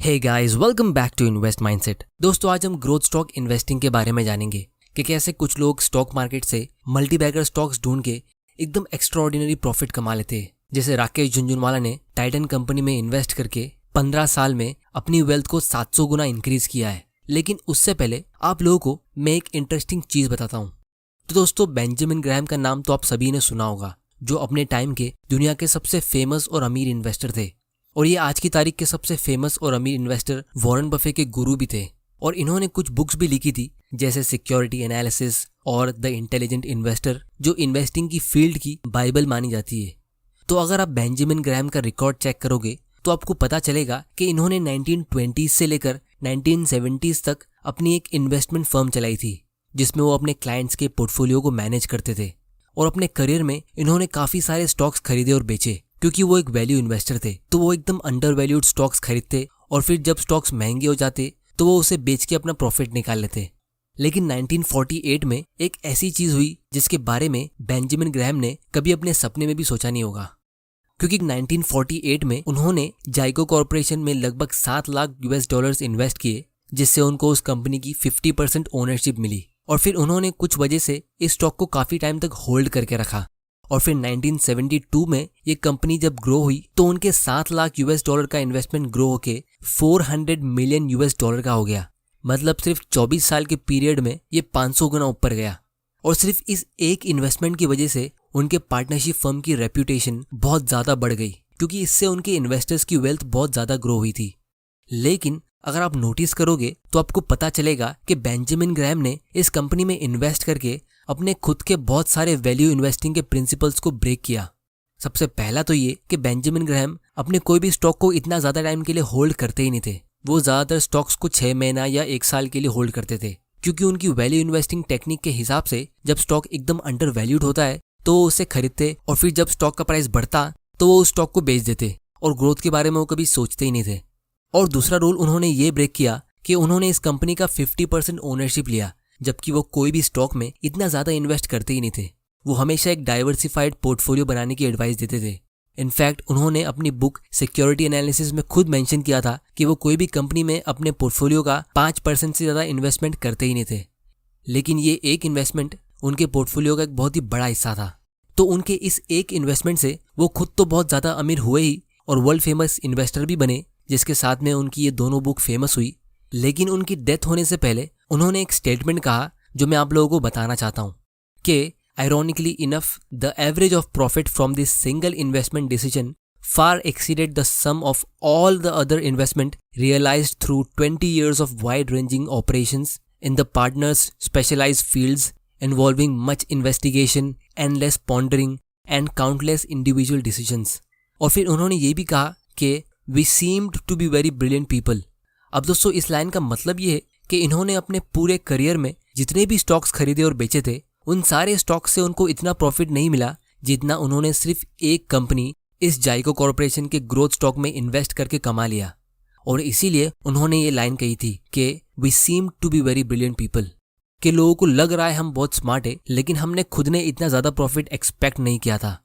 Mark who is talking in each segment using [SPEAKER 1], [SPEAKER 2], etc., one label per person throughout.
[SPEAKER 1] Hey guys, welcome back to invest mindset. दोस्तों, आज हम ग्रोथ स्टॉक इन्वेस्टिंग के बारे में जानेंगे कि कैसे कुछ लोग स्टॉक मार्केट से मल्टीबैगर स्टॉक्स ढूंढ के एकदम एक्स्ट्राऑर्डिनरी प्रॉफिट कमा लेते हैं। जैसे राकेश झुनझुनवाला ने टाइटन कंपनी में इन्वेस्ट करके 15 साल में अपनी वेल्थ को 700 गुना इंक्रीज किया है। लेकिन उससे पहले आप लोगों को मैं एक इंटरेस्टिंग चीज बताता हूँ। तो दोस्तों, बेंजामिन ग्रैहम का नाम तो आप सभी ने सुना होगा, जो अपने टाइम के दुनिया के सबसे फेमस और अमीर इन्वेस्टर थे। और ये आज की तारीख के सबसे फेमस और अमीर इन्वेस्टर वॉरेन बफे के गुरु भी थे। और इन्होंने कुछ बुक्स भी लिखी थी, जैसे सिक्योरिटी एनालिसिस और द इंटेलिजेंट इन्वेस्टर, जो इन्वेस्टिंग की फील्ड की बाइबल मानी जाती है। तो अगर आप बेंजामिन ग्रैहम का रिकॉर्ड चेक करोगे तो आपको पता चलेगा कि इन्होंने 1920s से लेकर 1970s तक अपनी एक इन्वेस्टमेंट फर्म चलाई थी, जिसमें वो अपने क्लाइंट्स के पोर्टफोलियो को मैनेज करते थे। और अपने करियर में इन्होंने काफी सारे स्टॉक्स खरीदे और बेचे, क्योंकि वो एक वैल्यू इन्वेस्टर थे। तो वो एकदम अंडर वैल्यूड स्टॉक्स खरीदते और फिर जब स्टॉक्स महंगे हो जाते तो वो उसे बेच के अपना प्रॉफिट निकाल लेते। लेकिन 1948 में एक ऐसी चीज हुई जिसके बारे में बेंजामिन ग्रैहम ने कभी अपने सपने में भी सोचा नहीं होगा। क्योंकि 1948 में उन्होंने जाइको कॉर्पोरेशन में लगभग $7 लाख इन्वेस्ट किए, जिससे उनको उस कंपनी की 50% ओनरशिप मिली। और फिर उन्होंने कुछ वजह से इस स्टॉक को काफी टाइम तक होल्ड करके रखा। और फिर 1972 में ये कंपनी जब ग्रो हुई तो उनके $7 लाख का इन्वेस्टमेंट ग्रो होके $400 मिलियन का हो गया। मतलब सिर्फ 24 साल के पीरियड में ये 500 गुना ऊपर गया। और सिर्फ इस एक इन्वेस्टमेंट की वजह से उनके पार्टनरशिप फर्म की रेप्यूटेशन बहुत ज्यादा बढ़ गई, क्योंकि इससे उनके इन्वेस्टर्स की वेल्थ बहुत ज्यादा ग्रो हुई थी। लेकिन अगर आप नोटिस करोगे तो आपको पता चलेगा कि बेंजामिन ग्रैहम ने इस कंपनी में इन्वेस्ट करके अपने खुद के बहुत सारे वैल्यू इन्वेस्टिंग के प्रिंसिपल्स को ब्रेक किया। सबसे पहला तो ये कि बेंजामिन ग्रैहम अपने कोई भी स्टॉक को इतना ज्यादा टाइम के लिए होल्ड करते ही नहीं थे। वो ज्यादातर स्टॉक्स को 6 महीना या 1 साल के लिए होल्ड करते थे, क्योंकि उनकी वैल्यू इन्वेस्टिंग टेक्निक के हिसाब से जब स्टॉक एकदम अंडर वैल्यूड होता है तो वो उसे खरीदते, और फिर जब स्टॉक का प्राइस बढ़ता तो वो उस स्टॉक को बेच देते, और ग्रोथ के बारे में वो कभी सोचते ही नहीं थे। और दूसरा रूल उन्होंने ये ब्रेक किया कि उन्होंने इस कंपनी का 50% ओनरशिप लिया, जबकि वो कोई भी स्टॉक में इतना ज्यादा इन्वेस्ट करते ही नहीं थे। वो हमेशा एक डाइवर्सिफाइड पोर्टफोलियो बनाने की एडवाइस देते थे। इनफैक्ट उन्होंने अपनी बुक सिक्योरिटी एनालिसिस में खुद मेंशन किया था कि वो कोई भी कंपनी में अपने पोर्टफोलियो का 5% से ज्यादा इन्वेस्टमेंट करते ही नहीं थे। लेकिन ये एक इन्वेस्टमेंट उनके पोर्टफोलियो का एक बहुत ही बड़ा हिस्सा था। तो उनके इस एक इन्वेस्टमेंट से वो खुद तो बहुत ज्यादा अमीर हुए ही और वर्ल्ड फेमस इन्वेस्टर भी बने, जिसके साथ में उनकी ये दोनों बुक फेमस हुई। लेकिन उनकी डेथ होने से पहले उन्होंने एक स्टेटमेंट कहा जो मैं आप लोगों को बताना चाहता हूँ कि ironically enough the average of profit from this single investment decision far exceeded the sum of all the other investment realised through 20 years of wide ranging operations in the partners' specialized fields involving much investigation, endless pondering and countless individual decisions। और फिर उन्होंने ये भी कहा कि We seemed to be very brilliant people। अब दोस्तों, इस लाइन का मतलब ये है कि इन्होंने अपने पूरे करियर में जितने भी स्टॉक्स खरीदे और बेचे थे, उन सारे स्टॉक्स से उनको इतना प्रॉफिट नहीं मिला जितना उन्होंने सिर्फ एक कंपनी, इस जाइको कॉर्पोरेशन के ग्रोथ स्टॉक में इन्वेस्ट करके कमा लिया। और इसीलिए उन्होंने ये लाइन कही थी कि We seemed to be very brilliant people, कि लोगों को लग रहा है हम बहुत स्मार्ट है, लेकिन हमने खुद ने इतना ज्यादा प्रॉफिट एक्सपेक्ट नहीं किया था।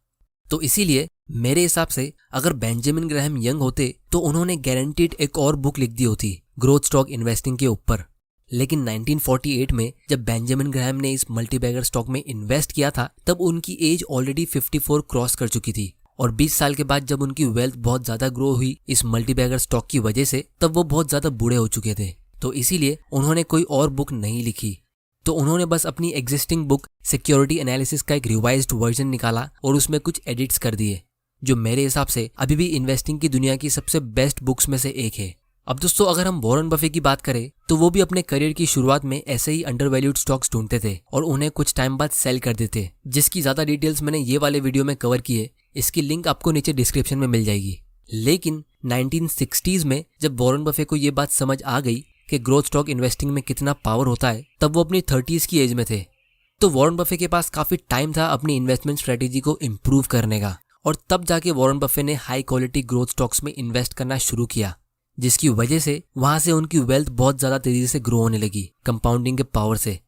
[SPEAKER 1] तो इसीलिए मेरे हिसाब से अगर बेंजामिन ग्रैहम यंग होते तो उन्होंने गारंटीड एक और बुक लिख दी होती ग्रोथ स्टॉक इन्वेस्टिंग के ऊपर। लेकिन 1948 में जब बेंजामिन ग्रैहम ने इस मल्टीबैगर स्टॉक में इन्वेस्ट किया था, तब उनकी एज ऑलरेडी 54 क्रॉस कर चुकी थी। और 20 साल के बाद जब उनकी वेल्थ बहुत ज्यादा ग्रो हुई इस मल्टीबैगर स्टॉक की वजह से, तब वो बहुत ज्यादा बूढ़े हो चुके थे। तो इसीलिए उन्होंने कोई और बुक नहीं लिखी। तो उन्होंने बस अपनी एग्जिस्टिंग बुक सिक्योरिटी एनालिसिस का एक रिवाइज्ड वर्जन निकाला और उसमें कुछ एडिट्स कर दिए, जो मेरे हिसाब से अभी भी इन्वेस्टिंग की दुनिया की सबसे बेस्ट बुक्स में से एक है। अब दोस्तों, अगर हम वॉरेन बफे की बात करें तो वो भी अपने करियर की शुरुआत में ऐसे ही अंडर वैल्यूड स्टॉक्स ढूंढते थे और उन्हें कुछ टाइम बाद सेल कर देते, जिसकी ज्यादा डिटेल्स मैंने ये वाले वीडियो में कवर की है। इसकी लिंक आपको नीचे डिस्क्रिप्शन में मिल जाएगी। लेकिन 1960s में जब वॉरेन बफे को ये बात समझ आ गई कि ग्रोथ स्टॉक इन्वेस्टिंग में कितना पावर होता है, तब वो अपनी 30s की एज में थे। तो वॉरेन बफे के पास काफी टाइम था अपनी इन्वेस्टमेंट स्ट्रेटेजी को इम्प्रूव करने का, और तब जाके वॉरेन बफे ने हाई क्वालिटी ग्रोथ स्टॉक्स में इन्वेस्ट करना शुरू किया, जिसकी वजह से वहां से उनकी वेल्थ बहुत ज्यादा तेजी से ग्रो होने लगी कंपाउंडिंग के पावर से।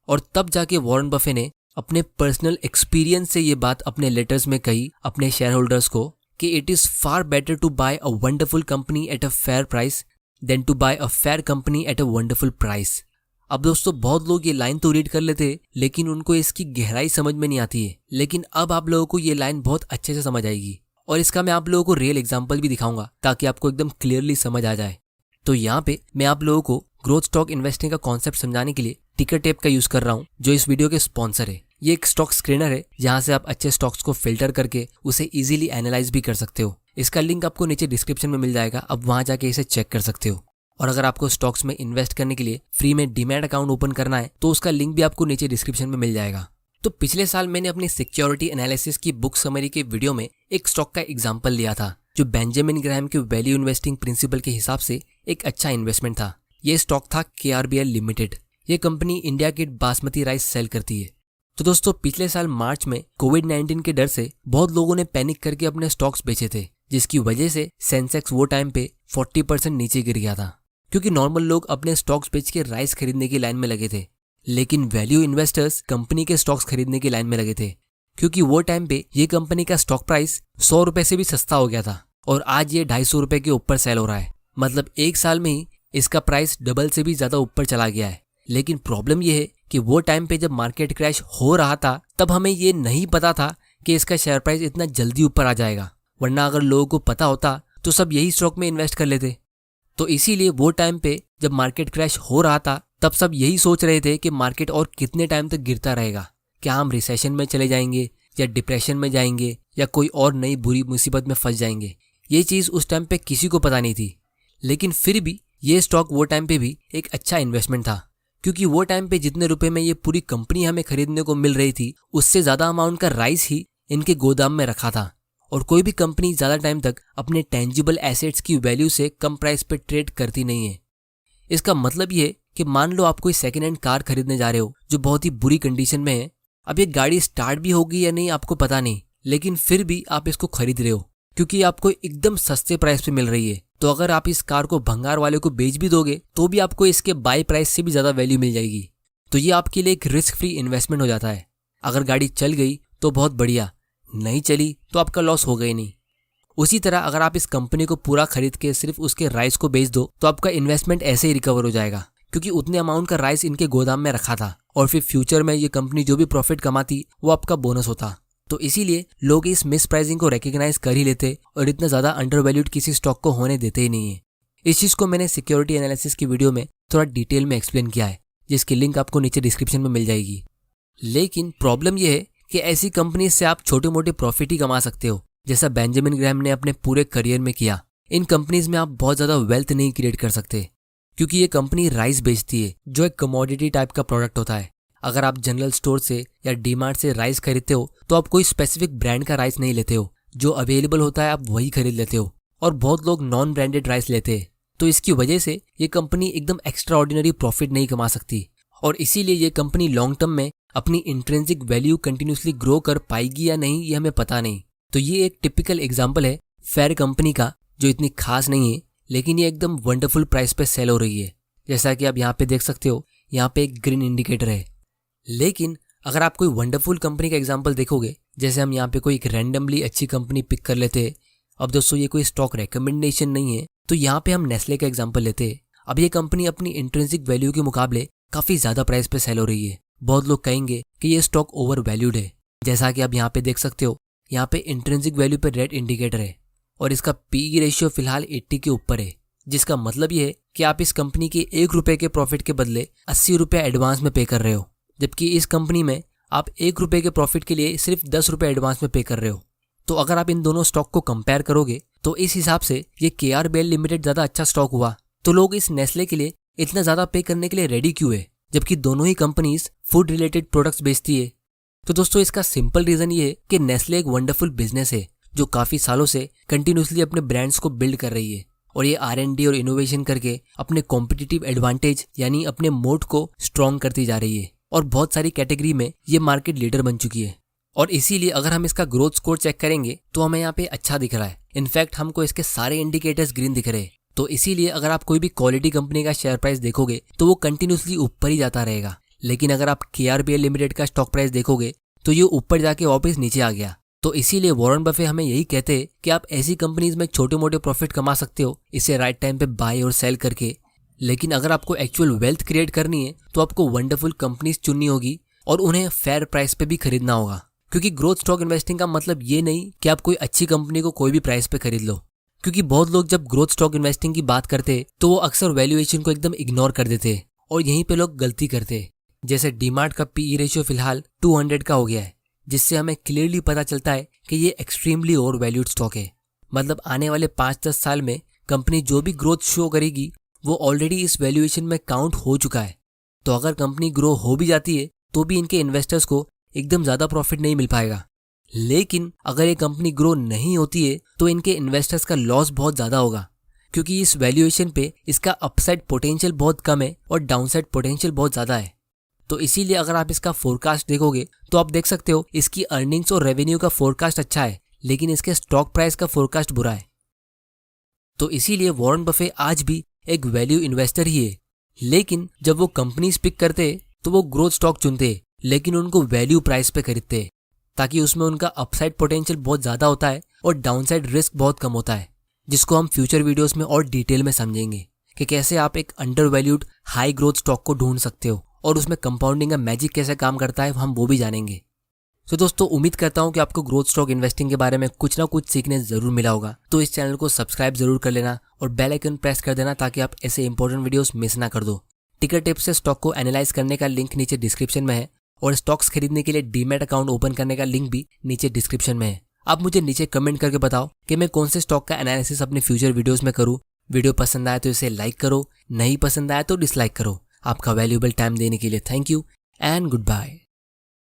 [SPEAKER 1] और तब जाके वॉरेन बफे ने अपने पर्सनल एक्सपीरियंस से ये बात अपने लेटर्स में कही अपने शेयर होल्डर्स को कि it is far better to buy a wonderful company at a fair price than to buy a fair company at a wonderful price. अब दोस्तों बहुत लोग ये लाइन तो रीड कर लेते हैं लेकिन उनको इसकी गहराई समझ में नहीं आती है। लेकिन अब आप लोगों को ये लाइन बहुत अच्छे से समझ आएगी और इसका मैं आप लोगों को रियल एग्जांपल भी दिखाऊंगा ताकि आपको एकदम क्लियरली समझ आ जाए। तो यहाँ पे मैं आप लोगों को ग्रोथ स्टॉक इन्वेस्टिंग का कॉन्सेप्ट समझाने के लिए टिकर टेप का यूज कर रहा हूँ जो इस वीडियो के स्पॉन्सर है। ये एक स्टॉक स्क्रीनर है जहाँ से आप अच्छे स्टॉक्स को फिल्टर करके उसे इजीली एनालाइज भी कर सकते हो। इसका लिंक आपको नीचे डिस्क्रिप्शन में मिल जाएगा, अब वहाँ जाके इसे चेक कर सकते हो। और अगर आपको स्टॉक्स में इन्वेस्ट करने के लिए फ्री में डीमैट अकाउंट ओपन करना है तो उसका लिंक भी आपको नीचे डिस्क्रिप्शन में मिल जाएगा। तो पिछले साल मैंने अपनी सिक्योरिटी एनालिसिस की बुक समरी के वीडियो में एक स्टॉक का एग्जांपल लिया था जो बेंजामिन ग्राहम के वैल्यू इन्वेस्टिंग प्रिंसिपल के हिसाब से एक अच्छा इन्वेस्टमेंट था। ये स्टॉक था KRBL लिमिटेड। ये company India Gate basmati rice sell करती है। तो दोस्तों पिछले साल मार्च में कोविड-19 के डर से बहुत लोगों ने पैनिक करके अपने स्टॉक्स बेचे थे, जिसकी वजह से सेंसेक्स वो टाइम पे 40% नीचे गिर गया था क्योंकि नॉर्मल लोग अपने स्टॉक्स बेच के राइस खरीदने की लाइन में लगे थे। लेकिन वैल्यू इन्वेस्टर्स कंपनी के स्टॉक्स खरीदने की लाइन में लगे थे क्योंकि वो टाइम पे ये कंपनी का स्टॉक प्राइस 100 रुपए से भी सस्ता हो गया था और आज ये 250 रुपए के ऊपर सेल हो रहा है। मतलब एक साल में ही इसका प्राइस डबल से भी ज्यादा ऊपर चला गया है। लेकिन प्रॉब्लम ये है कि वो टाइम पे जब मार्केट क्रैश हो रहा था तब हमें ये नहीं पता था कि इसका शेयर प्राइस इतना जल्दी ऊपर आ जाएगा, वरना अगर लोगों को पता होता तो सब यही स्टॉक में इन्वेस्ट कर लेते। तो इसीलिए वो टाइम पे जब मार्केट क्रैश हो रहा था तब सब यही सोच रहे थे कि मार्केट और कितने टाइम तक गिरता रहेगा, क्या हम रिसेशन में चले जाएंगे या डिप्रेशन में जाएंगे या कोई और नई बुरी मुसीबत में फंस जाएंगे। ये चीज़ उस टाइम पे किसी को पता नहीं थी। लेकिन फिर भी ये स्टॉक वो टाइम पे भी एक अच्छा इन्वेस्टमेंट था क्योंकि वो टाइम पे जितने रुपए में ये पूरी कंपनी हमें खरीदने को मिल रही थी उससे ज़्यादा अमाउंट का राइस ही इनके गोदाम में रखा था। और कोई भी कंपनी ज़्यादा टाइम तक अपने टेंजिबल एसेट्स की वैल्यू से कम प्राइस पे ट्रेड करती नहीं है। इसका मतलब ये कि मान लो आप कोई सेकेंड हैंड कार खरीदने जा रहे हो जो बहुत ही बुरी कंडीशन में है। अब ये गाड़ी स्टार्ट भी होगी या नहीं आपको पता नहीं, लेकिन फिर भी आप इसको खरीद रहे हो क्योंकि आपको एकदम सस्ते प्राइस पे मिल रही है। तो अगर आप इस कार को भंगार वाले को बेच भी दोगे तो भी आपको इसके बाय प्राइस से भी ज़्यादा वैल्यू मिल जाएगी। तो ये आपके लिए एक रिस्क फ्री इन्वेस्टमेंट हो जाता है। अगर गाड़ी चल गई तो बहुत बढ़िया, नहीं चली तो आपका लॉस हो गई नहीं। उसी तरह अगर आप इस कंपनी को पूरा खरीद के सिर्फ उसके राइस को बेच दो तो आपका इन्वेस्टमेंट ऐसे ही रिकवर हो जाएगा क्योंकि उतने अमाउंट का राइस इनके गोदाम में रखा था और फिर फ्यूचर में ये कंपनी जो भी प्रॉफिट कमाती वो आपका बोनस होता। तो इसीलिए लोग इस मिस प्राइसिंग को रिकग्नाइज कर ही लेते और इतना ज़्यादा अंडरवैल्यूड किसी स्टॉक को होने देते ही नहीं है। इस चीज़ को मैंने सिक्योरिटी एनालिसिस की वीडियो में थोड़ा डिटेल में एक्सप्लेन किया है जिसकी लिंक आपको नीचे डिस्क्रिप्शन में मिल जाएगी। लेकिन प्रॉब्लम यह है कि ऐसी कंपनी से आप छोटे मोटे प्रॉफिट ही कमा सकते हो जैसा बेंजामिन ग्राहम ने अपने पूरे करियर में किया। इन कंपनीज में आप बहुत ज़्यादा वेल्थ नहीं क्रिएट कर सकते क्योंकि ये कंपनी राइस बेचती है जो एक कमोडिटी टाइप का प्रोडक्ट होता है। अगर आप जनरल स्टोर से या डीमार्ट से राइस खरीदते हो तो आप कोई स्पेसिफिक ब्रांड का राइस नहीं लेते हो, जो अवेलेबल होता है आप वही खरीद लेते हो और बहुत लोग नॉन ब्रांडेड राइस लेते हैं। तो इसकी वजह से ये कंपनी एकदम एक्स्ट्रा ऑर्डिनरी प्रॉफिट नहीं कमा सकती और इसीलिए ये कंपनी लॉन्ग टर्म में अपनी इंट्रिंसिक वैल्यू कंटिन्यूसली ग्रो कर पाएगी या नहीं ये हमें पता नहीं। तो ये एक टिपिकल एग्जाम्पल है फेयर कंपनी का जो इतनी खास नहीं है लेकिन ये एकदम वंडरफुल प्राइस पे सेल हो रही है। जैसा कि आप यहाँ पे देख सकते हो, यहाँ पे एक ग्रीन इंडिकेटर है। लेकिन अगर आप कोई वंडरफुल कंपनी का एग्जांपल देखोगे, जैसे हम यहाँ पे कोई एक रैंडमली अच्छी कंपनी पिक कर लेते हैं। अब दोस्तों ये कोई स्टॉक रिकमेंडेशन नहीं है, तो यहाँ पे हम नेस्ले का एग्जांपल लेते हैं। अब ये कंपनी अपनी इंट्रिंसिक वैल्यू के मुकाबले काफ़ी ज़्यादा प्राइस पे सेल हो रही है। बहुत लोग कहेंगे कि ये स्टॉक ओवर वैल्यूड है। जैसा कि आप यहाँ पे देख सकते हो, यहाँ पे इंट्रिंसिक वैल्यू पे रेड इंडिकेटर है और इसका पी रेशियो फिलहाल 80 के ऊपर है, जिसका मतलब ये है कि आप इस कंपनी के 1 रुपये के प्रॉफिट के बदले 80 रुपये एडवांस में पे कर रहे हो, जबकि इस कंपनी में आप 1 रुपये के प्रॉफिट के लिए सिर्फ 10 रुपये एडवांस में पे कर रहे हो। तो अगर आप इन दोनों स्टॉक को कंपेयर करोगे तो इस हिसाब से ये KRBL लिमिटेड ज़्यादा अच्छा स्टॉक हुआ। तो लोग इस नेस्ले के लिए इतना ज़्यादा पे करने के लिए रेडी क्यों है, जबकि दोनों ही कंपनीज फूड रिलेटेड प्रोडक्ट्स बेचती है? तो दोस्तों इसका सिंपल रीज़न ये है कि नेस्ले एक वंडरफुल बिजनेस है जो काफ़ी सालों से कंटिन्यूसली अपने ब्रांड्स को बिल्ड कर रही है और ये R&D और इनोवेशन करके अपने कॉम्पिटिटिव एडवांटेज यानी अपने मोट को स्ट्रॉन्ग करती जा रही है और बहुत सारी कैटेगरी में ये मार्केट लीडर बन चुकी है। और इसीलिए अगर हम इसका ग्रोथ स्कोर चेक करेंगे तो हमें यहाँ पे अच्छा दिख रहा है। इनफैक्ट हमको इसके सारे इंडिकेटर्स ग्रीन दिख रहे हैं। तो इसीलिए अगर आप कोई भी क्वालिटी कंपनी का शेयर प्राइस देखोगे तो वो कंटिन्यूसली ऊपर ही जाता रहेगा। लेकिन अगर आप KRBL लिमिटेड का स्टॉक प्राइस देखोगे तो ये ऊपर जाके वापस नीचे आ गया। तो इसीलिए वॉरेन बफे हमें यही कहते हैं कि आप ऐसी कंपनीज में छोटे मोटे प्रॉफिट कमा सकते हो इसे राइट टाइम पे बाय और सेल करके, लेकिन अगर आपको एक्चुअल वेल्थ क्रिएट करनी है तो आपको वंडरफुल कंपनीज चुननी होगी और उन्हें फेयर प्राइस पे भी खरीदना होगा। क्योंकि ग्रोथ स्टॉक इन्वेस्टिंग का मतलब ये नहीं कि आप कोई अच्छी कंपनी को कोई भी प्राइस पे खरीद लो, क्योंकि बहुत लोग जब ग्रोथ स्टॉक इन्वेस्टिंग की बात करते तो वो अक्सर वैल्यूएशन को एकदम इग्नोर कर देते और यहीं पे लोग गलती करते। जैसे डीमार्ट का पीई रेशियो फिलहाल 200 का हो गया है, जिससे हमें क्लियरली पता चलता है कि ये एक्सट्रीमली ओवर वैल्यूड स्टॉक है। मतलब आने वाले 5-10 साल में कंपनी जो भी ग्रोथ शो करेगी वो ऑलरेडी इस वैल्यूएशन में काउंट हो चुका है। तो अगर कंपनी ग्रो हो भी जाती है तो भी इनके इन्वेस्टर्स को एकदम ज्यादा प्रॉफिट नहीं मिल पाएगा। लेकिन अगर ये कंपनी ग्रो नहीं होती है तो इनके इन्वेस्टर्स का लॉस बहुत ज्यादा होगा, क्योंकि इस वैल्यूएशन पे इसका अपसाइड पोटेंशियल बहुत कम है और डाउनसाइड पोटेंशियल बहुत ज्यादा है। तो इसीलिए अगर आप इसका फोरकास्ट देखोगे तो आप देख सकते हो इसकी अर्निंग्स और रेवेन्यू का फोरकास्ट अच्छा है, लेकिन इसके स्टॉक प्राइस का फोरकास्ट बुरा है। तो इसीलिए वॉरेन बफे आज भी एक वैल्यू इन्वेस्टर ही है, लेकिन जब वो कंपनीज पिक करते तो वो ग्रोथ स्टॉक चुनते, लेकिन उनको वैल्यू प्राइस पे खरीदते, ताकि उसमें उनका अपसाइड पोटेंशियल बहुत ज्यादा होता है और डाउनसाइड रिस्क बहुत कम होता है, जिसको हम फ्यूचर वीडियोस में और डिटेल में समझेंगे कि कैसे आप एक under valued high growth stock को ढूंढ सकते हो और उसमें कंपाउंडिंग का मैजिक कैसे काम करता है हम वो भी जानेंगे। तो दोस्तों उम्मीद करता हूं कि आपको ग्रोथ स्टॉक इन्वेस्टिंग के बारे में कुछ ना कुछ सीखने जरूर मिला होगा। तो इस चैनल को सब्सक्राइब जरूर कर लेना और बेल आइकन प्रेस कर देना ताकि आप ऐसे इंपॉर्टेंट वीडियोस मिस ना कर दो। टिकर टिप्स से स्टॉक को एनालाइज करने का लिंक नीचे डिस्क्रिप्शन में है और स्टॉक्स खरीदने के लिए डीमैट अकाउंट ओपन करने का लिंक भी नीचे डिस्क्रिप्शन में है। आप मुझे नीचे कमेंट करके बताओ कि मैं कौन से स्टॉक का एनालिसिस अपने फ्यूचर वीडियोस में करूं। वीडियो पसंद आए तो इसे लाइक करो, नहीं पसंद आए तो डिसलाइक करो। आपका वैल्यूएबल टाइम देने के लिए thank you and good bye.